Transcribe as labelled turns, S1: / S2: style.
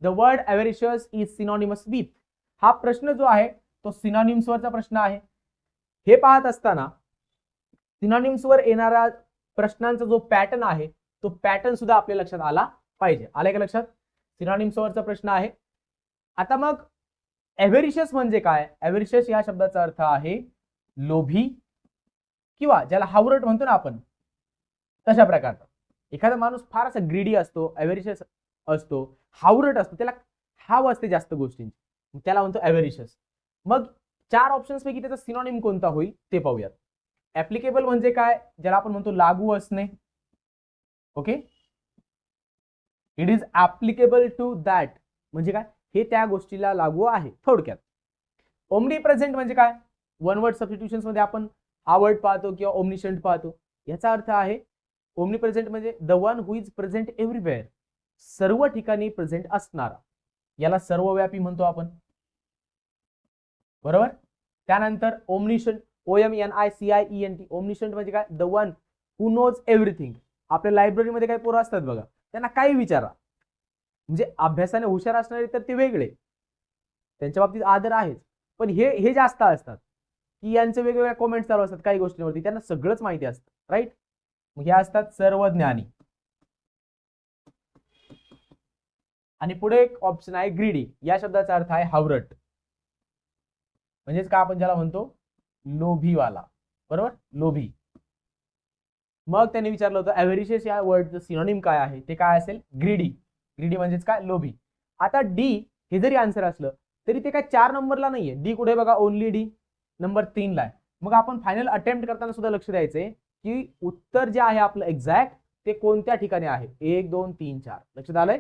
S1: The word avaricious is synonymous with. हा प्रश्न जो आहे तो सिनॉनिम्स वरचा प्रश्न आहे. हे पाहत असताना सिनॉनिम्स वर येणारा प्रश्नांचा जो पॅटर्न आहे तो पॅटर्न सुद्धा आपल्या लक्षात आला पाहिजे. आले का लक्षात? सिनॉनिम्स वरचा प्रश्न आहे. आता मग एव्हरिशियस म्हणजे काय? एव्हरिशियस या शब्दाचा अर्थ आहे लोभी किंवा ज्याला हावरट म्हणतो ना आपण, तशा प्रकारचा. एखादा माणूस फार असा ग्रीडी असतो, एव्हरिशियस असतो, हावरट असतो, त्याला हाव असते जास्त गोष्टींची, त्याला म्हणतो एव्हरिशियस. मग 4 ऑप्शन्स पैकी त्याचा सिनॉनिम कोणता होईल ते पाहूयात. ऍप्लिकेबल म्हणजे काय? ज्याला आपण म्हणतो लागू असणे. Okay, it is applicable to that म्हणजे काय? हे त्या गोष्टीला लागू आहे थोडक्यात. ओमनी प्रेझेंट म्हणजे काय? वन वर्ड सबस्टिट्यूशन्स मध्ये आपण आवड पाहतो किंवा ओमनिशंट पाहतो. याचा अर्थ आहे ओमनी प्रेझेंट म्हणजे the one who is present everywhere, सर्व ठिकाणी प्रेझेंट असणारा, याला सर्वव्यापी म्हणतो आपण. बरोबर. त्यानंतर ओमनिशंट, OMNICIENT, ओमनिशंट म्हणजे काय? The one who knows everything. आपल्या लायब्ररीमध्ये काही पोरं असतात बघा, त्यांना काही विचारा, म्हणजे अभ्यासाने हुशार असणारे तर ते वेगळे, त्यांच्या बाबतीत आदर आहेच, पण हे जास्त असतात की यांचे वेगवेगळ्या कॉमेंट्स चालू असतात काही गोष्टींवरती, त्यांना सगळंच माहिती असतं. राईट. मग हे असतात सर्वज्ञानी. आणि पुढे एक ऑप्शन आहे ग्रीडी. या शब्दाचा अर्थ आहे हावरट, म्हणजेच का आपण ज्याला म्हणतो लोभीवाला. बरोबर, लोभी. मग त्यांनी विचारलं होतं एव्हरिशियस या वर्डचं सिनोनिम काय आहे, ते काय असेल? ग्रीडी. ग्रीडी म्हणजेच काय? लोभी. आता डी हे जरी आन्सर असलं तरी ते काय 4 नंबरला नाहीये. डी कुठे बघा? ओनली डी नंबर 3 ला आहे. मग आपण फायनल अटेम्प्ट करताना सुद्धा लक्ष द्यायचंय की उत्तर जे आहे आपलं एक्झॅक्ट ते कोणत्या ठिकाणी आहे. 1 2 3 4 लक्षात आलंय?